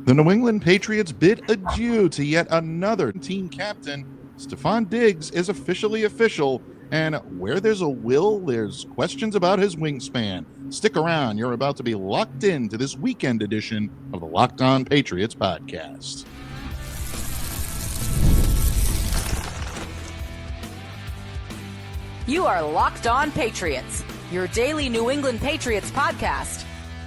The New England Patriots bid adieu to yet another team captain. Stefon Diggs is officially official, and where there's a will, there's questions about his wingspan. Stick around, you're about to be locked into this weekend edition of the Locked On Patriots podcast. You are Locked On Patriots, your daily New England Patriots podcast.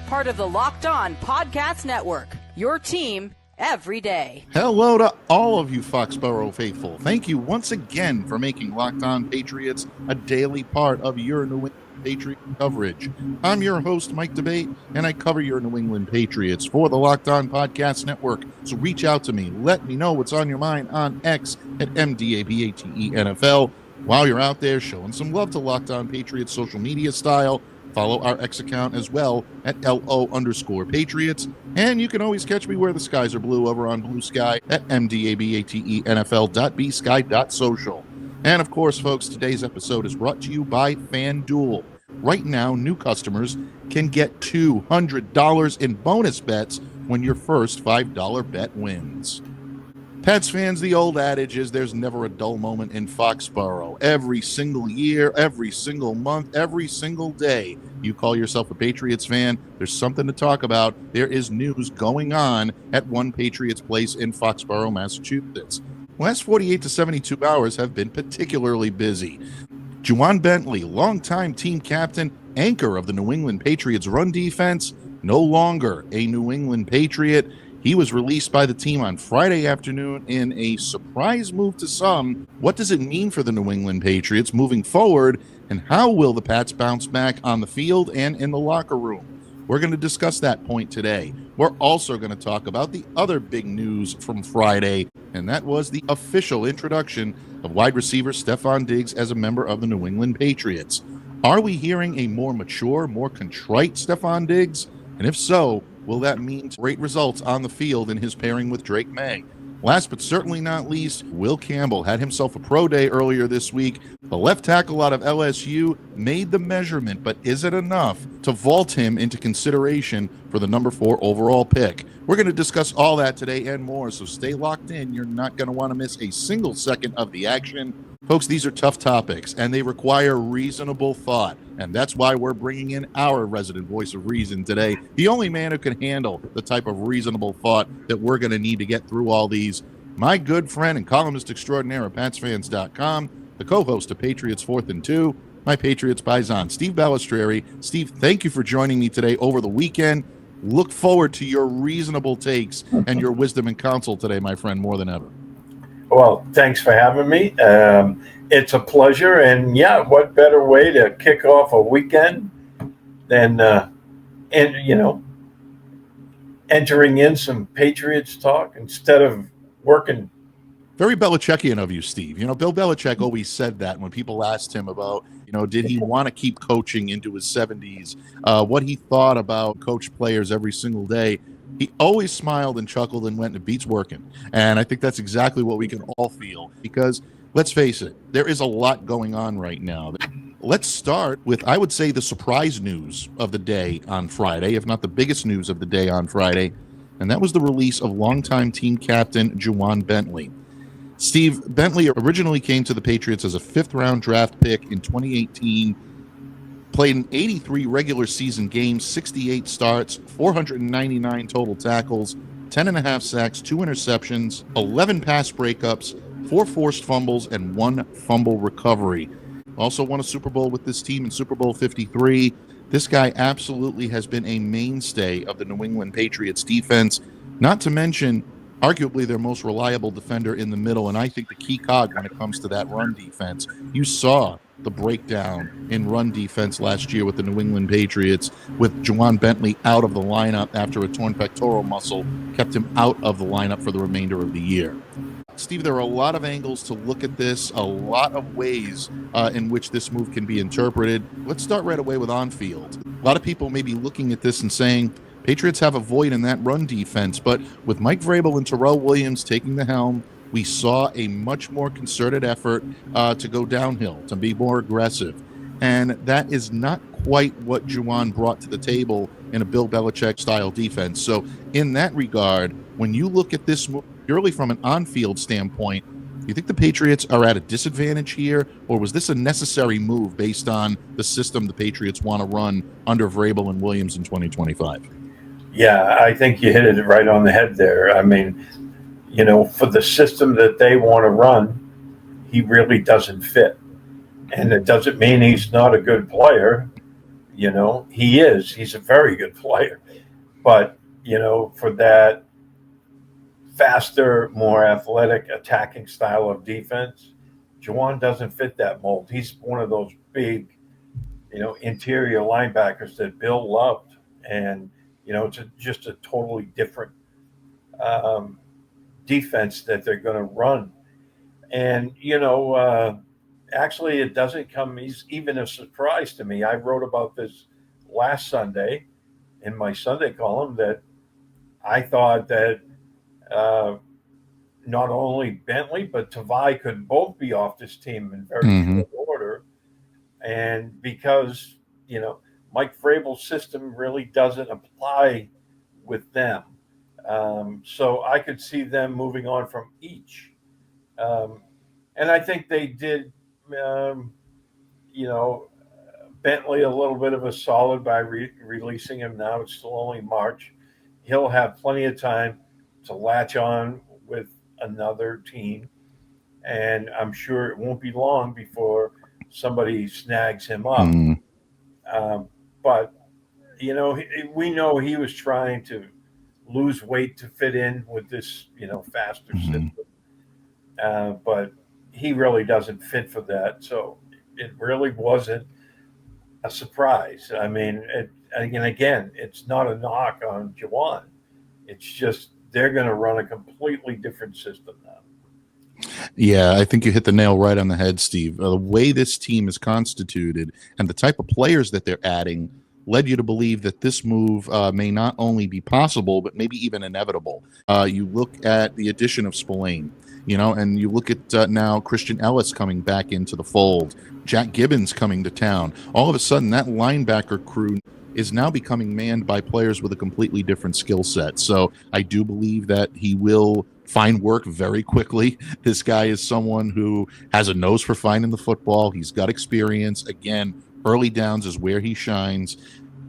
Part of the Locked On Podcast Network, your team every day. Hello to all of you Foxborough faithful. Thank you once again for making Locked On Patriots a daily part of your New England Patriot coverage. I'm your host, Mike Debate, and I cover your New England Patriots for the Locked On Podcast Network. So reach out to me. Let me know what's on your mind on X at MDABATENFL. While you're out there showing some love to Locked On Patriots social media style, follow our X account as well at LO_Patriots. And you can always catch me where the skies are blue over on Blue Sky at MDABATENFL.bsky.social. And of course, folks, today's episode is brought to you by FanDuel. Right now, new customers can get $200 in bonus bets when your first $5 bet wins. Pats fans, the old adage is there's never a dull moment in Foxborough. Every single year, every single month, every single day, you call yourself a Patriots fan, there's something to talk about. There is news going on at One Patriots Place in Foxborough, Massachusetts. Last 48 to 72 hours have been particularly busy. Ja'Whaun Bentley, longtime team captain, anchor of the New England Patriots run defense, no longer a New England Patriot. He was released by the team on Friday afternoon in a surprise move to some. What does it mean for the New England Patriots moving forward, and how will the Pats bounce back on the field and in the locker room? We're going to discuss that point today. We're also going to talk about the other big news from Friday, and that was the official introduction of wide receiver Stefon Diggs as a member of the New England Patriots. Are we hearing a more mature, more contrite Stefon Diggs? And if so, will that mean great results on the field in his pairing with Drake May? Last but certainly not least, Will Campbell had himself a pro day earlier this week. The left tackle out of LSU made the measurement, but is it enough to vault him into consideration for the number 4 overall pick? We're going to discuss all that today and more, so stay locked in. You're not going to want to miss a single second of the action. Folks, these are tough topics, and they require reasonable thought. And that's why we're bringing in our resident voice of reason today, the only man who can handle the type of reasonable thought that we're going to need to get through all these. My good friend and columnist extraordinaire at PatsFans.com, the co-host of Patriots 4th and 2, my Patriots paisan, Steve Balestrieri. Steve, thank you for joining me today over the weekend. Look forward to your reasonable takes and your wisdom and counsel today, my friend, more than ever. Well, thanks for having me. It's a pleasure. And yeah, what better way to kick off a weekend than, entering in some Patriots talk instead of working. Very Belichickian of you, Steve. Bill Belichick always said that when people asked him about, did he want to keep coaching into his 70s, what he thought about coach players every single day. He always smiled and chuckled and went, it beats working. And I think that's exactly what we can all feel, because let's face it, there is a lot going on right now. Let's start with, I would say, the surprise news of the day on Friday, if not the biggest news of the day on Friday, and that was the release of longtime team captain Ja'Whaun Bentley. Steve, Bentley originally came to the Patriots as a 5th-round draft pick in 2018, played in 83 regular season games, 68 starts, 499 total tackles, 10.5 sacks, 2 interceptions, 11 pass breakups, 4 forced fumbles, and 1 fumble recovery. Also won a Super Bowl with this team in Super Bowl 53. This guy absolutely has been a mainstay of the New England Patriots defense, not to mention arguably their most reliable defender in the middle, and I think the key cog when it comes to that run defense. You saw the breakdown in run defense last year with the New England Patriots, with Ja'Whaun Bentley out of the lineup after a torn pectoral muscle kept him out of the lineup for the remainder of the year. Steve, there are a lot of angles to look at this, a lot of ways in which this move can be interpreted. Let's start right away with on-field. A lot of people may be looking at this and saying, Patriots have a void in that run defense, but with Mike Vrabel and Terrell Williams taking the helm, we saw a much more concerted effort to go downhill, to be more aggressive. And that is not quite what Ja'Whaun brought to the table in a Bill Belichick style defense. So, in that regard, when you look at this purely from an on field standpoint, do you think the Patriots are at a disadvantage here, or was this a necessary move based on the system the Patriots want to run under Vrabel and Williams in 2025? Yeah, I think you hit it right on the head there. I mean, for the system that they want to run, he really doesn't fit. And it doesn't mean he's not a good player. He is. He's a very good player. But, for that faster, more athletic attacking style of defense, Ja'Whaun doesn't fit that mold. He's one of those big, interior linebackers that Bill loved. And, it's just a totally different defense that they're going to run. And, actually, it doesn't come even a surprise to me. I wrote about this last Sunday in my Sunday column that I thought that not only Bentley but Tavai could both be off this team in very short order. And because, Mike Vrabel's system really doesn't apply with them. So I could see them moving on from each. And I think they did, Bentley a little bit of a solid by releasing him now. It's still only March. He'll have plenty of time to latch on with another team. And I'm sure it won't be long before somebody snags him up. But, we know he was trying to lose weight to fit in with this, faster system. But he really doesn't fit for that. So it really wasn't a surprise. I mean, again, it's not a knock on Ja'Whaun. It's just they're going to run a completely different system now. Yeah, I think you hit the nail right on the head, Steve. The way this team is constituted and the type of players that they're adding led you to believe that this move may not only be possible, but maybe even inevitable. You look at the addition of Spillane, and you look at now Christian Ellis coming back into the fold, Jack Gibbons coming to town. All of a sudden, that linebacker crew is now becoming manned by players with a completely different skill set. So I do believe that he will find work very quickly. This guy is someone who has a nose for finding the football. He's got experience. Again, early downs is where he shines.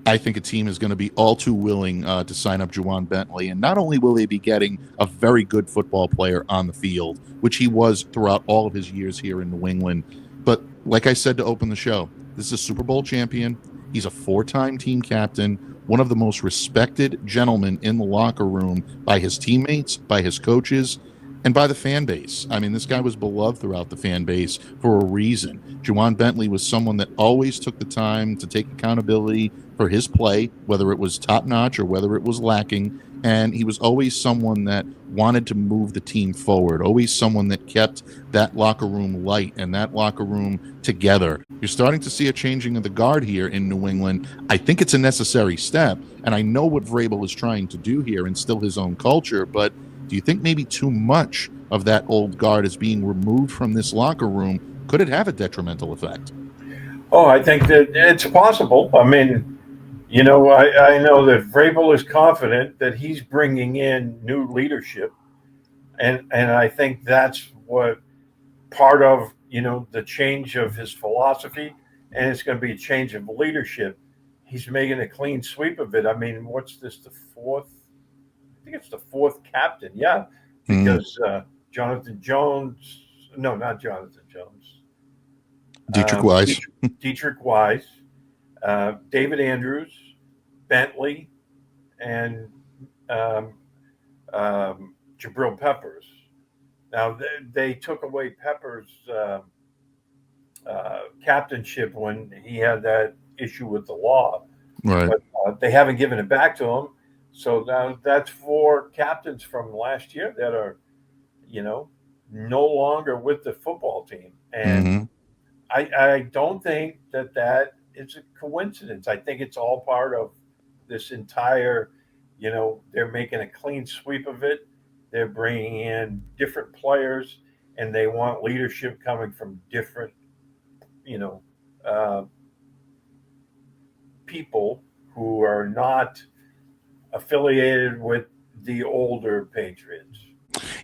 I think a team is going to be all too willing to sign up Ja'Whaun Bentley. And not only will they be getting a very good football player on the field, which he was throughout all of his years here in New England, but like I said to open the show, this is a Super Bowl champion. He's a 4-time team captain, one of the most respected gentlemen in the locker room by his teammates, by his coaches, and by the fan base. I mean, this guy was beloved throughout the fan base for a reason. Ja'Whaun Bentley was someone that always took the time to take accountability for his play, whether it was top-notch or whether it was lacking. And he was always someone that wanted to move the team forward, always someone that kept that locker room light and that locker room together. You're starting to see a changing of the guard here in New England. I think it's a necessary step, and I know what Vrabel is trying to do here, instill his own culture, but do you think maybe too much of that old guard is being removed from this locker room? Could it have a detrimental effect? Oh, I think that it's possible. I mean, I know that Vrabel is confident that he's bringing in new leadership. And I think that's what part of, the change of his philosophy, and it's going to be a change of leadership. He's making a clean sweep of it. I mean, what's this, the fourth? I think it's the fourth captain. Yeah, because Jonathan Jones, no, not Jonathan Jones. Dietrich Wise. Dietrich Wise, David Andrews, Bentley, and Jabril Peppers. Now, they took away Peppers' captainship when he had that issue with the law. Right. But they haven't given it back to him. So now that's 4 captains from last year that are, no longer with the football team. And I don't think that is a coincidence. I think it's all part of this entire, they're making a clean sweep of it. They're bringing in different players, and they want leadership coming from different, people who are not affiliated with the older Patriots.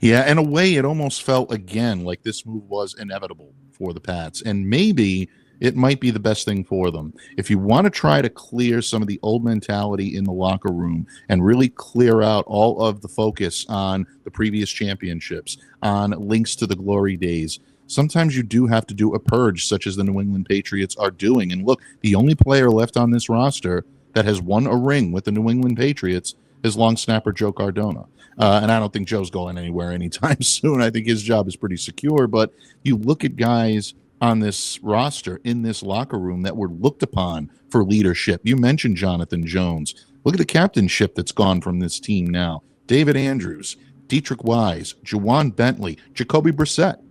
Yeah, in a way, it almost felt again like this move was inevitable for the Pats, and maybe it might be the best thing for them. If you want to try to clear some of the old mentality in the locker room and really clear out all of the focus on the previous championships, on links to the glory days, sometimes you do have to do a purge, such as the New England Patriots are doing. And look, the only player left on this roster that has won a ring with the New England Patriots is long snapper Joe Cardona. And I don't think Joe's going anywhere anytime soon. I think his job is pretty secure. But you look at guys on this roster, in this locker room, that were looked upon for leadership. You mentioned Jonathan Jones. Look at the captainship that's gone from this team now. David Andrews, Dietrich Wise, Ja'Whaun Bentley, Jacoby Brissett.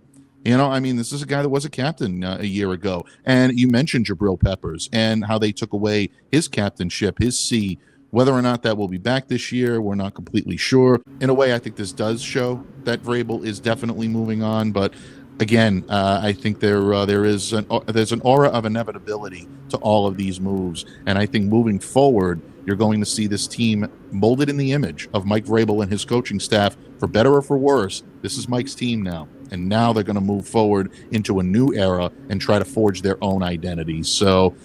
You know, I mean, this is a guy that was a captain a year ago. And you mentioned Jabril Peppers and how they took away his captainship, his C. Whether or not that will be back this year, we're not completely sure. In a way, I think this does show that Vrabel is definitely moving on. But again, I think there's an aura of inevitability to all of these moves. And I think moving forward, you're going to see this team molded in the image of Mike Vrabel and his coaching staff. For better or for worse, this is Mike's team now. And now they're going to move forward into a new era and try to forge their own identity. So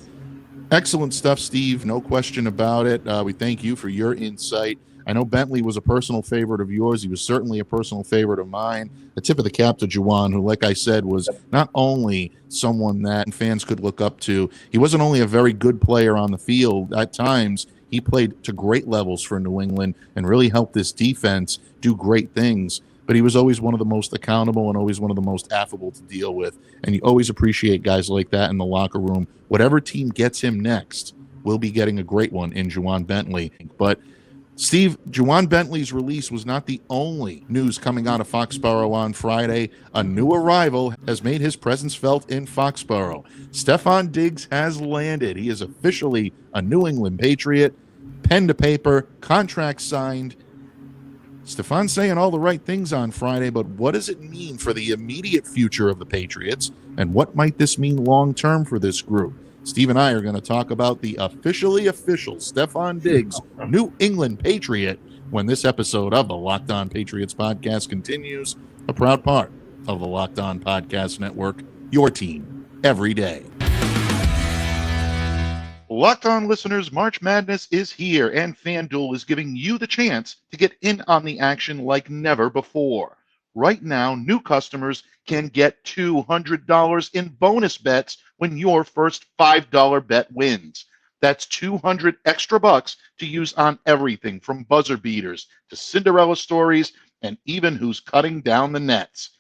excellent stuff, Steve. No question about it. We thank you for your insight. I know Bentley was a personal favorite of yours. He was certainly a personal favorite of mine. The tip of the cap to Ja'Whaun, who, like I said, was not only someone that fans could look up to, he wasn't only a very good player on the field. At times, he played to great levels for New England and really helped this defense do great things. But he was always one of the most accountable and always one of the most affable to deal with. And you always appreciate guys like that in the locker room. Whatever team gets him next, we'll be getting a great one in Ja'Whaun Bentley. But Steve, Ja'Whaun Bentley's release was not the only news coming out of Foxborough on Friday. A new arrival has made his presence felt in Foxborough. Stefon Diggs has landed. He is officially a New England Patriot. Pen to paper, contract signed. Stefon saying all the right things on Friday, but what does it mean for the immediate future of the Patriots, and what might this mean long-term for this group? Steve and I are going to talk about the officially official Stefon Diggs, New England Patriot, when this episode of the Locked On Patriots podcast continues, a proud part of the Locked On Podcast Network, your team every day. Locked On listeners, March Madness is here, and FanDuel is giving you the chance to get in on the action like never before. Right now, new customers can get $200 in bonus bets when your first $5 bet wins. That's 200 extra bucks to use on everything from buzzer beaters to Cinderella stories and even who's cutting down the nets.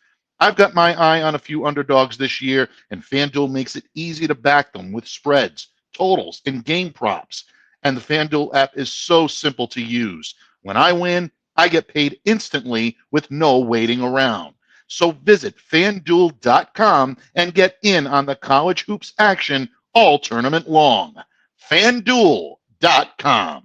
I've got my eye on a few underdogs this year, and FanDuel makes it easy to back them with spreads, totals, and game props. And the FanDuel app is so simple to use. When I win, I get paid instantly with no waiting around. So visit FanDuel.com and get in on the college hoops action all tournament long. FanDuel.com.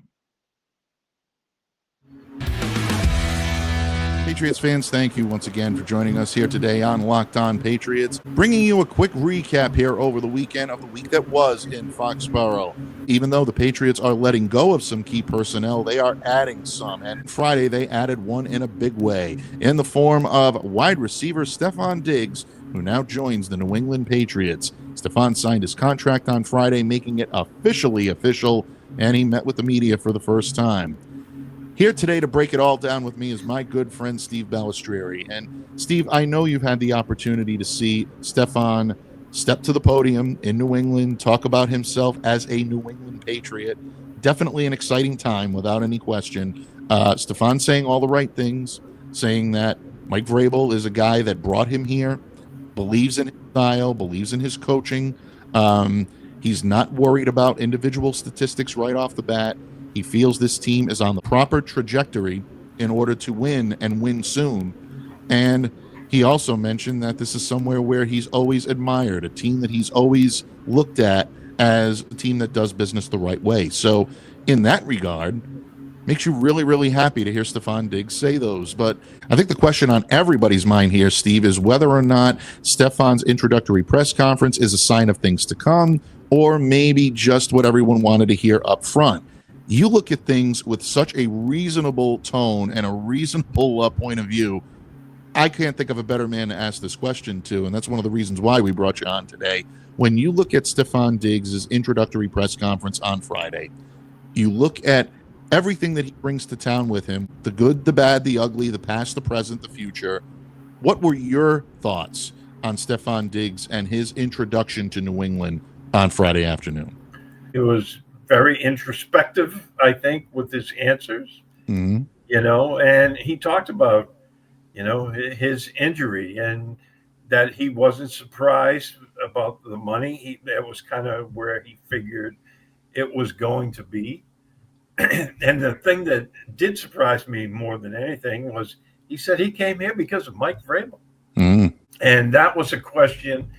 Patriots fans, thank you once again for joining us here today on Locked On Patriots, bringing you a quick recap here over the weekend of the week that was in Foxborough. Even though the Patriots are letting go of some key personnel, they are adding some, and Friday they added one in a big way, in the form of wide receiver Stefon Diggs, who now joins the New England Patriots. Stefon signed his contract on Friday, making it officially official, and he met with the media for the first time. Here today to break it all down with me is my good friend Steve Balestrieri. And Steve, I know you've had the opportunity to see Stefon step to the podium in New England, talk about himself as a New England Patriot. Definitely an exciting time, without any question. Stefon saying all the right things, saying that Mike Vrabel is a guy that brought him here, believes in his style, believes in his coaching. He's not worried about individual statistics right off the bat. He feels this team is on the proper trajectory in order to win and win soon. And he also mentioned that this is somewhere where he's always admired, a team that he's always looked at as a team that does business the right way. So in that regard, Makes you really, really happy to hear Stefon Diggs say those. But I think the question on everybody's mind here, Steve, is whether or not Stefon's introductory press conference is a sign of things to come, or maybe just what everyone wanted to hear up front. You look at things with such a reasonable tone and a reasonable point of view. I can't think of a better man to ask this question to, and that's one of the reasons why we brought you on today. When you look at Stefon Diggs' introductory press conference on Friday, you look at everything that he brings to town with him, the good, the bad, the ugly, the past, the present, the future. What were your thoughts on Stefon Diggs and his introduction to New England on Friday afternoon? It was very introspective, I think, with his answers, and he talked about, his injury and that he wasn't surprised about the money. That was kind of where he figured it was going to be. And the thing that did surprise me more than anything was he said he came here because of Mike Vrabel. And that was a question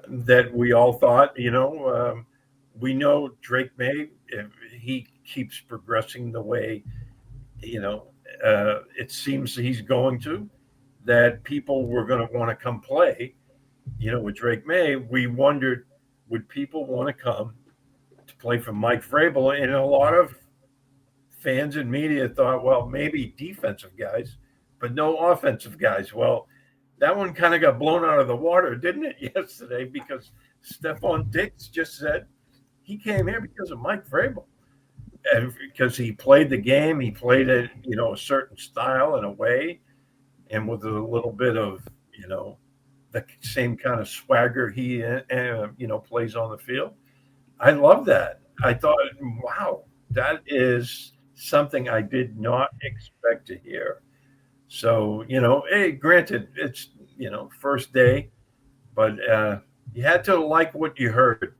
that we all thought, we know Drake May, if he keeps progressing the way, it seems he's going to, that people were going to want to come play, with Drake May. We wondered, would people want to come to play for Mike Vrabel? And a lot of fans and media thought, well, maybe defensive guys, but no offensive guys. Well, that one kind of got blown out of the water, didn't it, yesterday? Because Stefon Diggs just said he came here because of Mike Vrabel. And because he played the game, he played it, a certain style and a way, and with a little bit of, the same kind of swagger he, plays on the field. I love that. I thought, wow, that is something I did not expect to hear. So, hey, granted, it's, first day, but you had to like what you heard.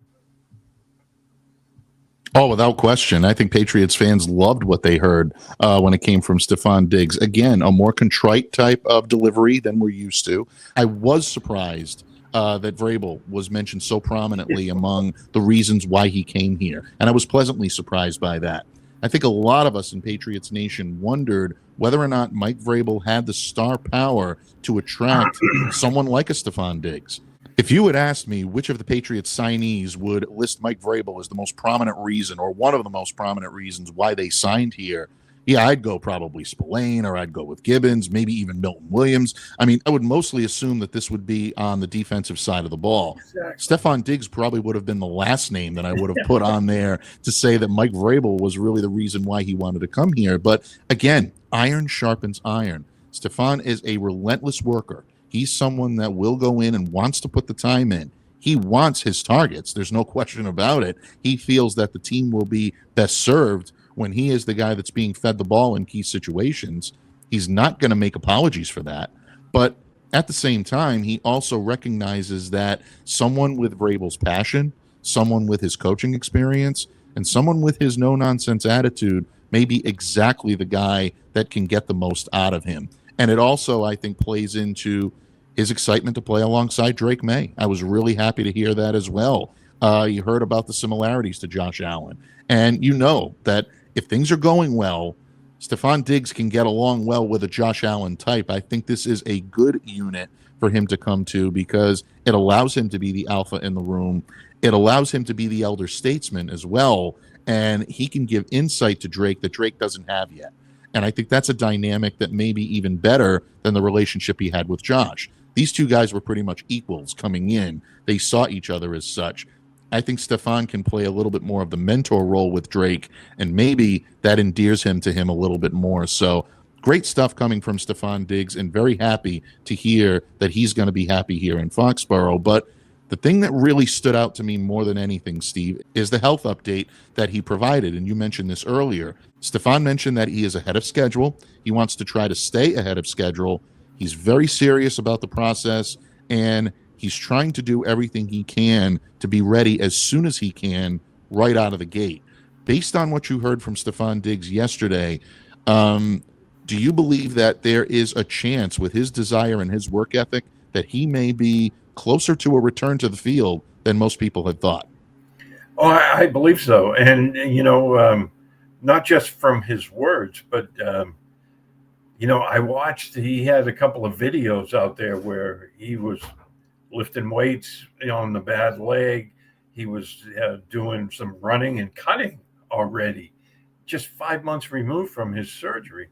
Oh, without question. I think Patriots fans loved what they heard when it came from Stefon Diggs. Again, a more contrite type of delivery than we're used to. I was surprised that Vrabel was mentioned so prominently among the reasons why he came here. And I was pleasantly surprised by that. I think a lot of us in Patriots Nation wondered whether or not Mike Vrabel had the star power to attract someone like a Stefon Diggs. If you had asked me which of the Patriots signees would list Mike Vrabel as the most prominent reason or one of the most prominent reasons why they signed here, yeah, I'd go probably Spillane, or I'd go with Gibbons, maybe even Milton Williams. I mean, I would mostly assume that this would be on the defensive side of the ball. Exactly. Stefon Diggs probably would have been the last name that I would have put on there to say that Mike Vrabel was really the reason why he wanted to come here. But again, iron sharpens iron. Stefon is a relentless worker. He's someone that will go in and wants to put the time in. He wants his targets. There's no question about it. He feels that the team will be best served when he is the guy that's being fed the ball in key situations. He's not going to make apologies for that. But at the same time, he also recognizes that someone with Vrabel's passion, someone with his coaching experience, and someone with his no-nonsense attitude may be exactly the guy that can get the most out of him. And it also, I think, plays into his excitement to play alongside Drake May. I was really happy to hear that as well. You heard about the similarities to Josh Allen. And you know that if things are going well, Stefon Diggs can get along well with a Josh Allen type. I think this is a good unit for him to come to because it allows him to be the alpha in the room. It allows him to be the elder statesman as well. And he can give insight to Drake that Drake doesn't have yet. And I think that's a dynamic that may be even better than the relationship he had with Josh. These two guys were pretty much equals coming in. They saw each other as such. I think Stefon can play a little bit more of the mentor role with Drake, and maybe that endears him to him a little bit more. So great stuff coming from Stefon Diggs, and very happy to hear that he's going to be happy here in Foxborough. But the thing that really stood out to me more than anything, Steve, is the health update that he provided. And you mentioned this earlier. Stefon mentioned that he is ahead of schedule. He wants to try to stay ahead of schedule. He's very serious about the process, and he's trying to do everything he can to be ready as soon as he can right out of the gate. Based on what you heard from Stefon Diggs yesterday, do you believe that there is a chance with his desire and his work ethic that he may be closer to a return to the field than most people had thought? Oh, I believe so. And, not just from his words, but I watched. He had a couple of videos out there where he was lifting weights, on the bad leg. He was doing some running and cutting already, just 5 months removed from his surgery.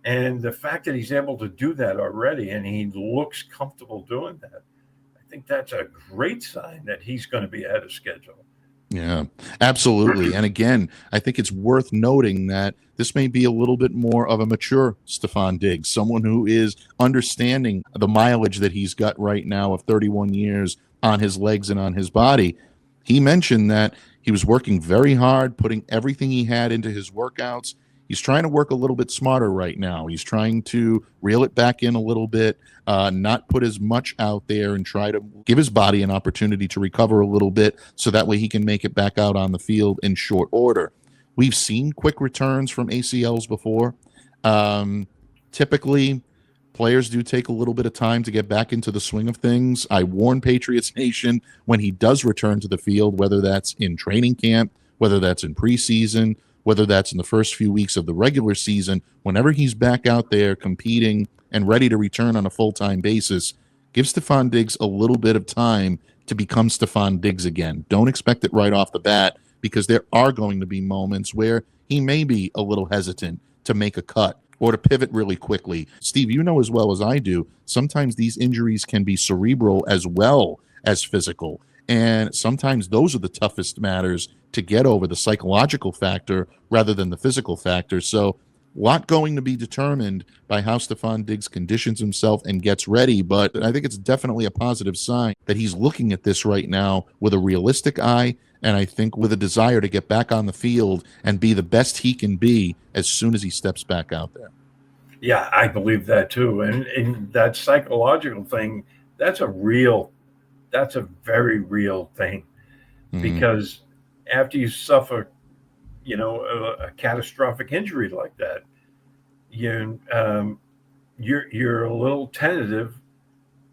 And the fact that he's able to do that already and he looks comfortable doing that, I think that's a great sign that he's going to be ahead of schedule. Yeah, absolutely. And again, I think it's worth noting that this may be a little bit more of a mature Stefon Diggs, someone who is understanding the mileage that he's got right now of 31 years on his legs and on his body. He mentioned that he was working very hard, putting everything he had into his workouts. He's trying to work a little bit smarter right now. He's trying to reel it back in a little bit, not put as much out there, and try to give his body an opportunity to recover a little bit so that way he can make it back out on the field in short order. We've seen quick returns from ACLs before. Typically, players do take a little bit of time to get back into the swing of things. I warn Patriots Nation when he does return to the field, whether that's in training camp, whether that's in preseason, whether that's in the first few weeks of the regular season, whenever he's back out there competing and ready to return on a full-time basis, give Stefon Diggs a little bit of time to become Stefon Diggs again. Don't expect it right off the bat, because there are going to be moments where he may be a little hesitant to make a cut or to pivot really quickly. Steve, you know as well as I do, sometimes these injuries can be cerebral as well as physical. And sometimes those are the toughest matters to get over, the psychological factor rather than the physical factor. So a lot going to be determined by how Stefon Diggs conditions himself and gets ready. But I think it's definitely a positive sign that he's looking at this right now with a realistic eye, and I think with a desire to get back on the field and be the best he can be as soon as he steps back out there. Yeah, I believe that too. And that psychological thing, that's a very real thing, because after you suffer, a catastrophic injury like that, you're a little tentative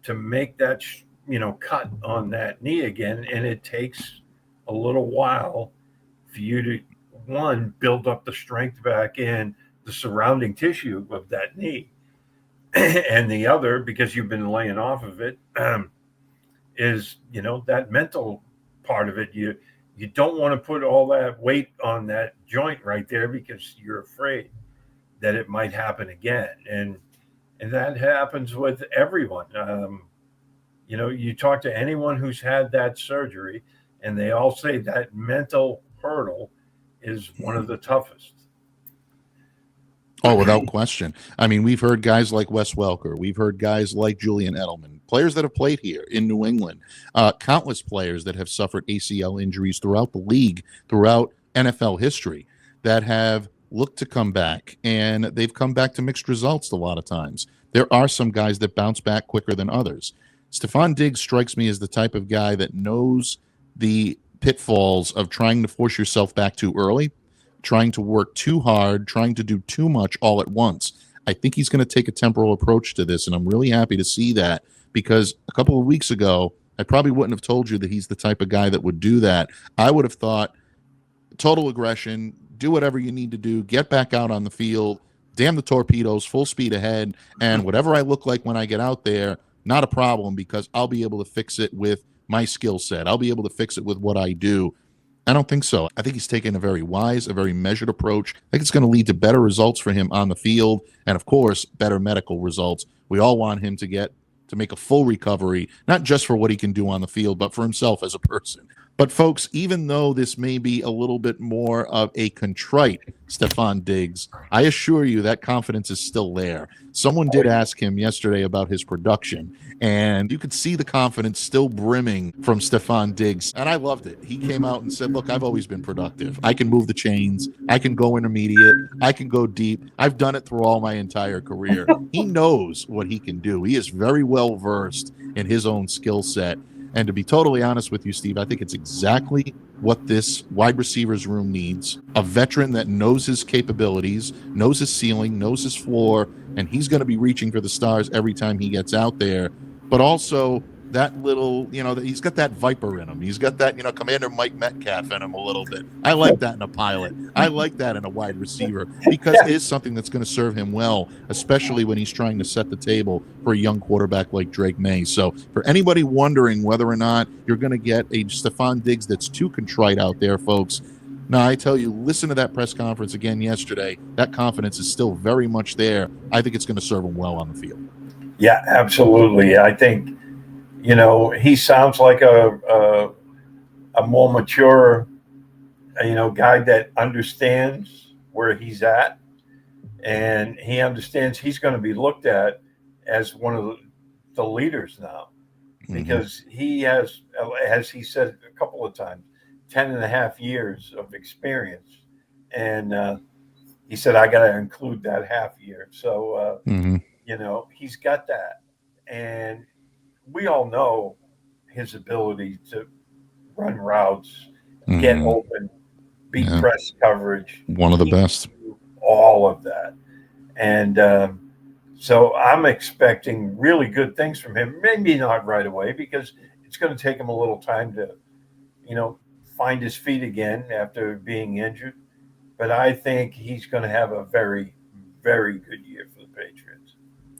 to make that, cut on that knee again. And it takes a little while for you to, one, build up the strength back in the surrounding tissue of that knee. And the other, because you've been laying off of it, is, that mental part of it. You don't want to put all that weight on that joint right there because you're afraid that it might happen again. And that happens with everyone. You talk to anyone who's had that surgery, and they all say that mental hurdle is one of the toughest. Oh, without question. I mean, we've heard guys like Wes Welker. We've heard guys like Julian Edelman, players that have played here in New England, countless players that have suffered ACL injuries throughout the league, throughout NFL history, that have looked to come back, and they've come back to mixed results a lot of times. There are some guys that bounce back quicker than others. Stefon Diggs strikes me as the type of guy that knows the pitfalls of trying to force yourself back too early, trying to work too hard, trying to do too much all at once. I think he's going to take a temporal approach to this, and I'm really happy to see that, because a couple of weeks ago, I probably wouldn't have told you that he's the type of guy that would do that. I would have thought total aggression, do whatever you need to do, get back out on the field, damn the torpedoes, full speed ahead, and whatever I look like when I get out there, not a problem, because I'll be able to fix it with my skill set. I'll be able to fix it with what I do. I don't think so. I think he's taken a very wise, a very measured approach. I think it's going to lead to better results for him on the field, and of course, better medical results. We all want him to make a full recovery, not just for what he can do on the field, but for himself as a person. But folks, even though this may be a little bit more of a contrite Stefon Diggs, I assure you that confidence is still there. Someone did ask him yesterday about his production, and you could see the confidence still brimming from Stefon Diggs, and I loved it. He came out and said, look, I've always been productive. I can move the chains. I can go intermediate. I can go deep. I've done it through all my entire career. He knows what he can do. He is very well versed in his own skill set. And to be totally honest with you, Steve, I think it's exactly what this wide receivers room needs. A veteran that knows his capabilities, knows his ceiling, knows his floor, and he's going to be reaching for the stars every time he gets out there. But also that little, he's got that Viper in him. He's got that, Commander Mike Metcalf in him a little bit. I like that in a pilot. I like that in a wide receiver because it is something that's going to serve him well, especially when he's trying to set the table for a young quarterback like Drake May. So for anybody wondering whether or not you're going to get a Stefon Diggs that's too contrite out there, folks, now, I tell you, listen to that press conference again yesterday. That confidence is still very much there. I think it's going to serve him well on the field. Yeah, absolutely. I think, he sounds like a more mature, guy that understands where he's at. And he understands he's going to be looked at as one of the leaders now. Because he has, as he said a couple of times, 10 and a half years of experience. And he said, I got to include that half year. So, he's got that. And we all know his ability to run routes, get open, beat press coverage. One of the best. All of that. And so I'm expecting really good things from him. Maybe not right away because it's going to take him a little time to, find his feet again after being injured. But I think he's going to have a very, very good year for the Patriots.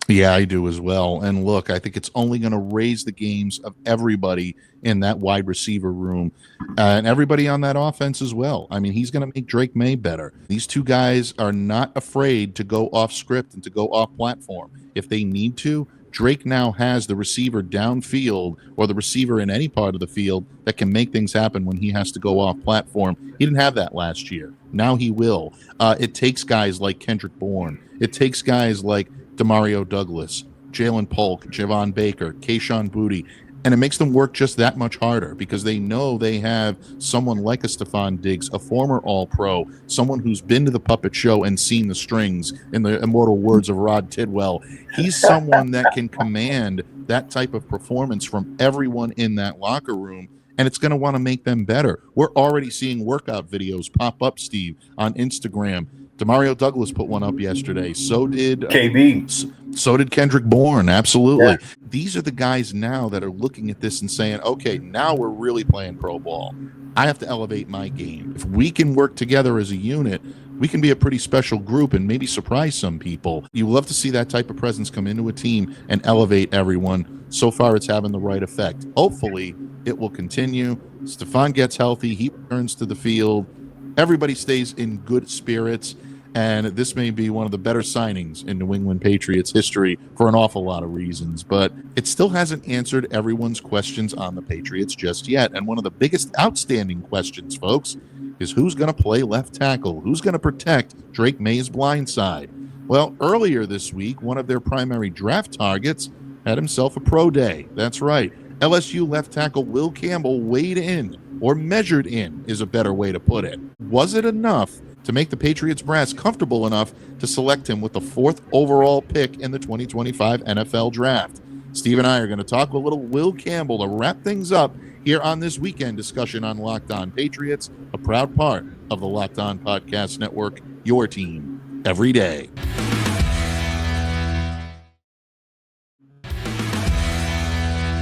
Yeah, I do as well. And look, I think it's only going to raise the games of everybody in that wide receiver room and everybody on that offense as well. I mean, he's going to make Drake May better. These two guys are not afraid to go off script and to go off platform. If they need to, Drake now has the receiver downfield or the receiver in any part of the field that can make things happen when he has to go off platform. He didn't have that last year. Now he will. It takes guys like Kendrick Bourne. It takes guys like Demario Douglas, Jalen Polk, Javon Baker, Kayshon Boutte, and it makes them work just that much harder because they know they have someone like a Stefon Diggs, a former All-Pro, someone who's been to the puppet show and seen the strings, in the immortal words of Rod Tidwell. He's someone that can command that type of performance from everyone in that locker room, and it's going to want to make them better. We're already seeing workout videos pop up, Steve, on Instagram. Demario Douglas put one up yesterday. So did KB. So did Kendrick Bourne. Absolutely. Yeah. These are the guys now that are looking at this and saying, okay, now we're really playing pro ball. I have to elevate my game. If we can work together as a unit, we can be a pretty special group and maybe surprise some people. You love to see that type of presence come into a team and elevate everyone. So far, it's having the right effect. Hopefully, it will continue. Stefon gets healthy. He returns to the field. Everybody stays in good spirits, and this may be one of the better signings in New England Patriots history for an awful lot of reasons, but it still hasn't answered everyone's questions on the Patriots just yet. And one of the biggest outstanding questions, folks, is who's going to play left tackle? Who's going to protect Drake May's blind side? Well, earlier this week, one of their primary draft targets had himself a pro day. That's right. LSU left tackle Will Campbell weighed in, or measured in is a better way to put it. Was it enough to make the Patriots brass comfortable enough to select him with the 4th overall pick in the 2025 NFL Draft? Steve and I are going to talk a little Will Campbell to wrap things up here on this weekend discussion on Locked On Patriots, a proud part of the Locked On Podcast Network, your team every day.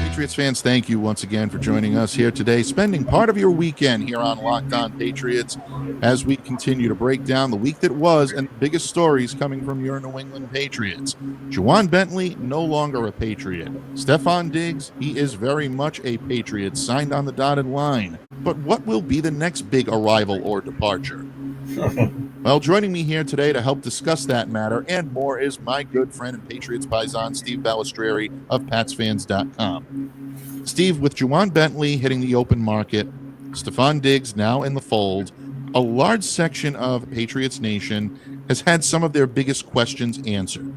Patriots fans, thank you once again for joining us here today, spending part of your weekend here on Locked On Patriots as we continue to break down the week that was and the biggest stories coming from your New England Patriots. Ja'Whaun Bentley, no longer a Patriot. Stefon Diggs, he is very much a Patriot, signed on the dotted line. But what will be the next big arrival or departure? Well, joining me here today to help discuss that matter and more is my good friend and Patriots paisan, Steve Balestrieri of PatsFans.com. Steve, with Ja'Whaun Bentley hitting the open market, Stefon Diggs now in the fold, a large section of Patriots Nation has had some of their biggest questions answered.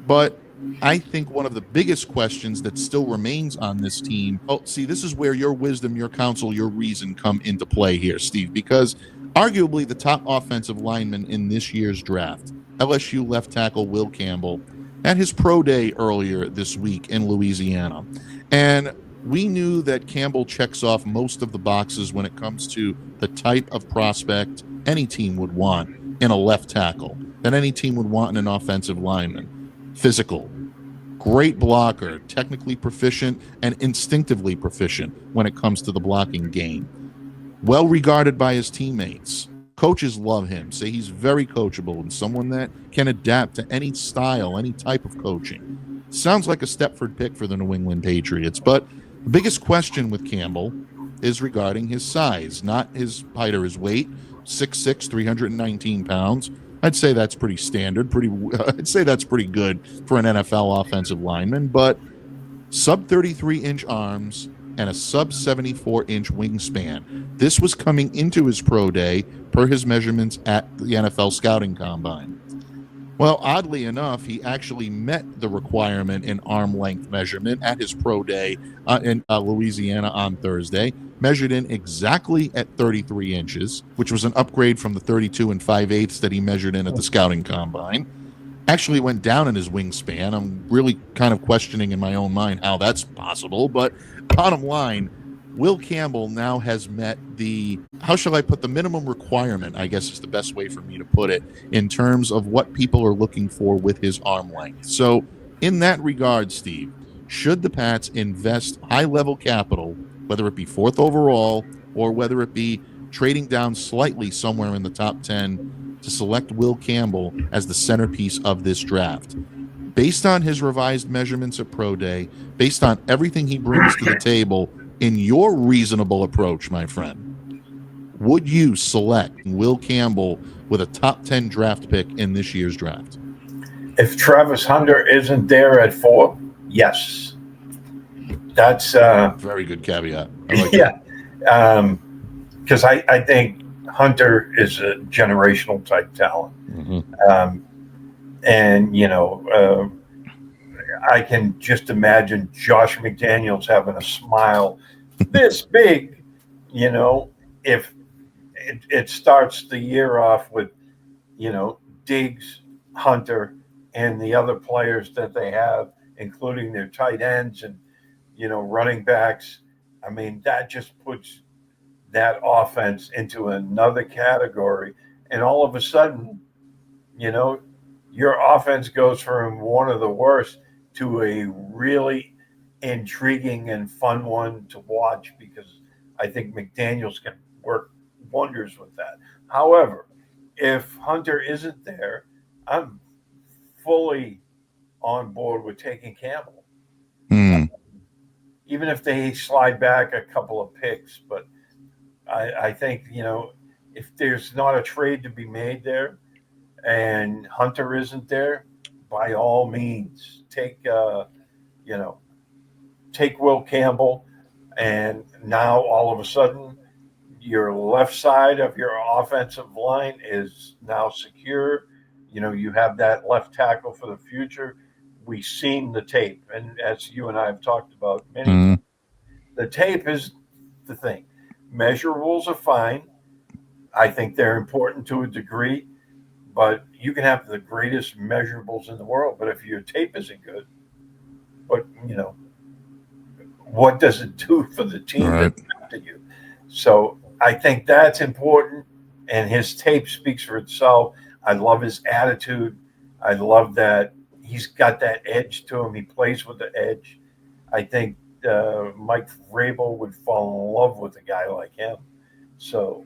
But I think one of the biggest questions that still remains on this team, this is where your wisdom, your counsel, your reason come into play here, Steve, because arguably the top offensive lineman in this year's draft, LSU left tackle Will Campbell, had his pro day earlier this week in Louisiana. And we knew that Campbell checks off most of the boxes when it comes to the type of prospect any team would want in a left tackle, that any team would want in an offensive lineman. Physical, Great blocker, technically proficient and instinctively proficient when it comes to the blocking game. Well regarded by his teammates. Coaches love him, say he's very coachable and someone that can adapt to any style, any type of coaching. Sounds like a Stepford pick for the New England Patriots, but the biggest question with Campbell is regarding his size, not his height or his weight. 6'6", 319 pounds. I'd say that's pretty standard. I'd say that's pretty good for an NFL offensive lineman, but sub 33-inch arms and a sub 74-inch wingspan. This was coming into his pro day per his measurements at the NFL Scouting Combine. Well, oddly enough, he actually met the requirement in arm length measurement at his pro day in Louisiana on Thursday, measured in exactly at 33 inches, which was an upgrade from the 32 and 5/8 that he measured in at the Scouting Combine. Actually went down in his wingspan. I'm really kind of questioning in my own mind how that's possible, but bottom line, Will Campbell now has met the, how shall I put, the minimum requirement, I guess is the best way for me to put it, in terms of what people are looking for with his arm length. So in that regard, Steve, should the Pats invest high-level capital, whether it be fourth overall or whether it be trading down slightly somewhere in the top 10 to select Will Campbell as the centerpiece of this draft? Based on his revised measurements at Pro Day, based on everything he brings to the table, in your reasonable approach, my friend, would you select Will Campbell with a top 10 draft pick in this year's draft? If Travis Hunter isn't there at 4, yes. That's very good caveat. I like yeah, because I think Hunter is a generational type talent, and I can just imagine Josh McDaniels having a smile this big, if it starts the year off with, Diggs, Hunter, and the other players that they have, including their tight ends and, running backs. I mean, that just puts that offense into another category. And all of a sudden, your offense goes from one of the worst to a really intriguing and fun one to watch, because I think McDaniels can work wonders with that. However, if Hunter isn't there, I'm fully on board with taking Campbell. Even if they slide back a couple of picks, but I think, if there's not a trade to be made there and Hunter isn't there, by all means, take Will Campbell, and now all of a sudden your left side of your offensive line is now secure. You have that left tackle for the future. We've seen the tape, and as you and I have talked about many, the tape is the thing. Measurables are fine. I think they're important to a degree, but you can have the greatest measurables in the world, but if your tape isn't good, what does it do for the team that's after you? So I think that's important, and his tape speaks for itself. I love his attitude. I love that he's got that edge to him. He plays with the edge. I think Mike Vrabel would fall in love with a guy like him. So,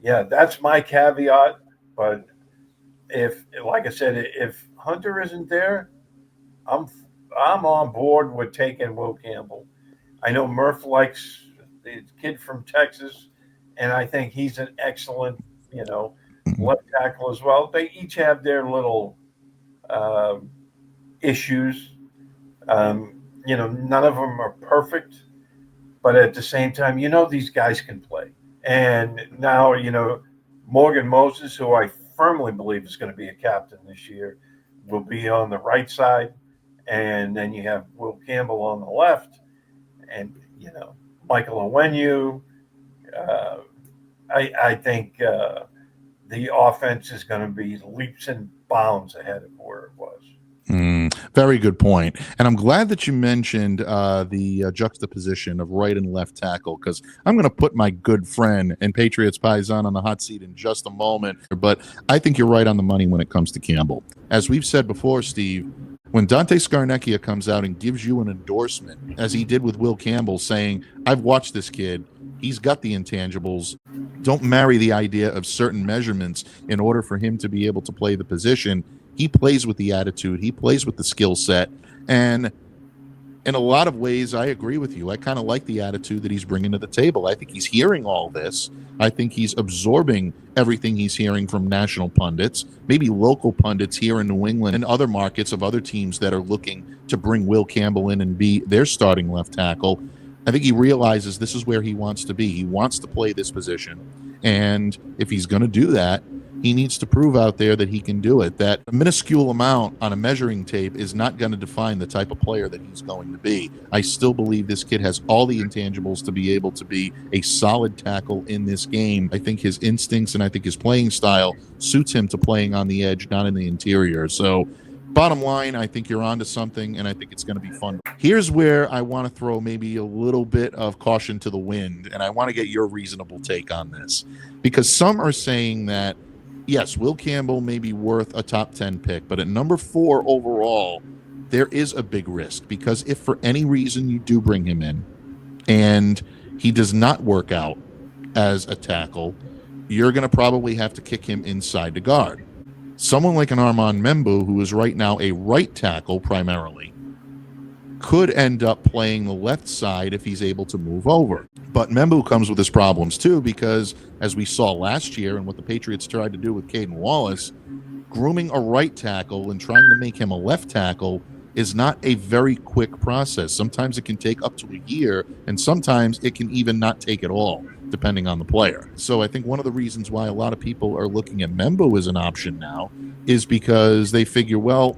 yeah, that's my caveat. But like I said, if Hunter isn't there, I'm on board with taking Will Campbell. I know Murph likes the kid from Texas, and I think he's an excellent, left tackle as well. They each have their little issues. None of them are perfect, but at the same time, these guys can play. And now, Morgan Moses, who I firmly believe is going to be a captain this year, will be on the right side. And then you have Will Campbell on the left, and, Michael Onwenu. I think the offense is going to be leaps and bounds ahead of where it was. Very good point. And I'm glad that you mentioned the juxtaposition of right and left tackle, because I'm going to put my good friend and Patriots Paisan on the hot seat in just a moment. But I think you're right on the money when it comes to Campbell. As we've said before, Steve, When Dante Scarnecchia comes out and gives you an endorsement, as he did with Will Campbell, saying, I've watched this kid, he's got the intangibles, don't marry the idea of certain measurements in order for him to be able to play the position. He plays with the attitude, he plays with the skill set, and in a lot of ways, I agree with you. I kind of like the attitude that he's bringing to the table. I think he's hearing all this. I think he's absorbing everything he's hearing from national pundits, maybe local pundits here in New England and other markets of other teams that are looking to bring Will Campbell in and be their starting left tackle. I think he realizes this is where he wants to be. He wants to play this position. And if he's going to do that, he needs to prove out there that he can do it. That a minuscule amount on a measuring tape is not going to define the type of player that he's going to be. I still believe this kid has all the intangibles to be able to be a solid tackle in this game. I think his instincts and I think his playing style suits him to playing on the edge, not in the interior. So bottom line, I think you're onto something, and I think it's going to be fun. Here's where I want to throw maybe a little bit of caution to the wind, and I want to get your reasonable take on this. Because some are saying that yes, Will Campbell may be worth a top 10 pick, but at number 4 overall, there is a big risk because if for any reason you do bring him in and he does not work out as a tackle, you're going to probably have to kick him inside to guard. Someone like an Armand Membu, who is right now a right tackle primarily, could end up playing the left side if he's able to move over. But Membu comes with his problems too, because as we saw last year and what the Patriots tried to do with Caden Wallace, grooming a right tackle and trying to make him a left tackle is not a very quick process. Sometimes it can take up to a year, and sometimes it can even not take at all, depending on the player. So I think one of the reasons why a lot of people are looking at Membu as an option now is because they figure, well,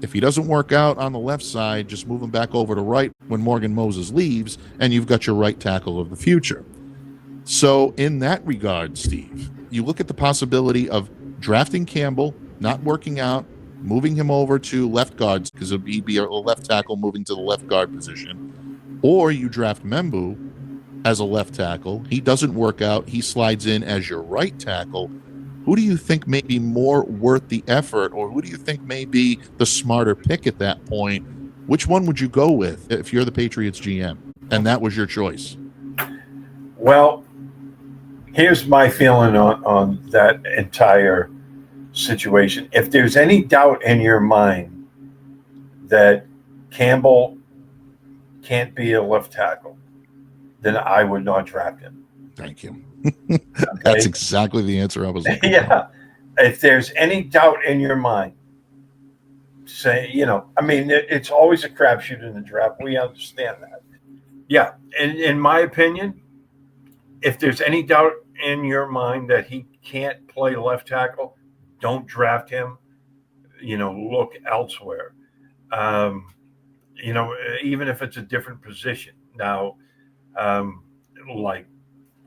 if he doesn't work out on the left side, just move him back over to right when Morgan Moses leaves, and you've got your right tackle of the future. So in that regard, Steve, you look at the possibility of drafting Campbell, not working out, moving him over to left guards because he'd be a left tackle moving to the left guard position, or you draft Membu as a left tackle. He doesn't work out. He slides in as your right tackle. Who do you think may be more worth the effort, or who do you think may be the smarter pick at that point? Which one would you go with if you're the Patriots GM and that was your choice? Well, here's my feeling on that entire situation. If there's any doubt in your mind that Campbell can't be a left tackle, then I would not draft him. Thank you. That's exactly the answer I was looking for. Yeah. If there's any doubt in your mind, say, it's always a crapshoot in the draft. We understand that. Yeah. In my opinion, if there's any doubt in your mind that he can't play left tackle, don't draft him. Look elsewhere. Even if it's a different position. Now, like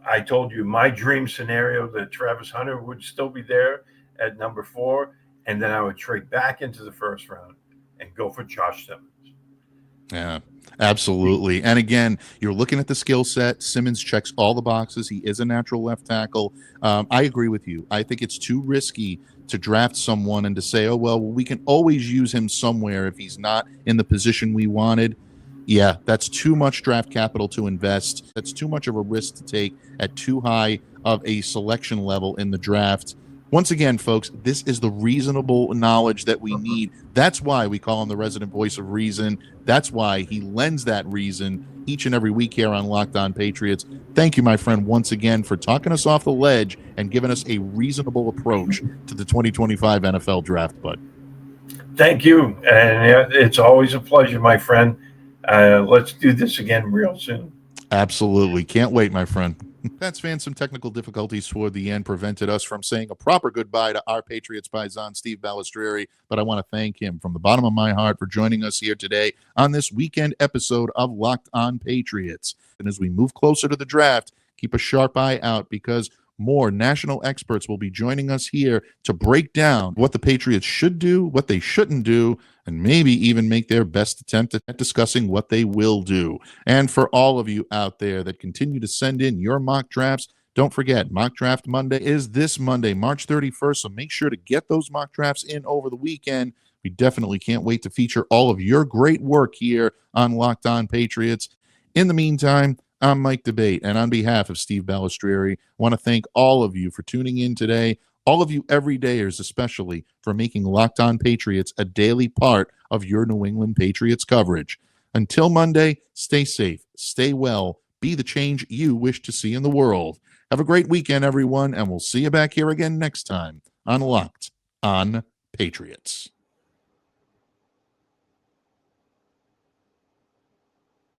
I told you, my dream scenario that Travis Hunter would still be there at number 4, and then I would trade back into the first round and go for Josh Simmons. Yeah, absolutely. And again, you're looking at the skill set. Simmons checks all the boxes. He is a natural left tackle. I agree with you. I think it's too risky to draft someone and to say, oh, well, we can always use him somewhere if he's not in the position we wanted. Yeah, that's too much draft capital to invest. That's too much of a risk to take at too high of a selection level in the draft. Once again, folks, this is the reasonable knowledge that we need. That's why we call him the resident voice of reason. That's why he lends that reason each and every week here on Locked On Patriots. Thank you, my friend, once again for talking us off the ledge and giving us a reasonable approach to the 2025 NFL draft, bud. Thank you. And it's always a pleasure, my friend. Let's do this again real soon. Absolutely. Can't wait, my friend. Pats fans, some technical difficulties toward the end prevented us from saying a proper goodbye to our Patriots paisan, Steve Balestrieri, but I want to thank him from the bottom of my heart for joining us here today on this weekend episode of Locked On Patriots. And as we move closer to the draft, keep a sharp eye out because more national experts will be joining us here to break down what the Patriots should do, what they shouldn't do, and maybe even make their best attempt at discussing what they will do. And for all of you out there that continue to send in your mock drafts, don't forget, Mock Draft Monday is this Monday, March 31st, so make sure to get those mock drafts in over the weekend We definitely can't wait to feature all of your great work here on Locked On Patriots. In the meantime, I'm Mike Debate, and on behalf of Steve Balestrieri, I want to thank all of you for tuning in today, all of you everydayers especially, for making Locked On Patriots a daily part of your New England Patriots coverage. Until Monday, stay safe, stay well, be the change you wish to see in the world. Have a great weekend, everyone, and we'll see you back here again next time on Locked On Patriots.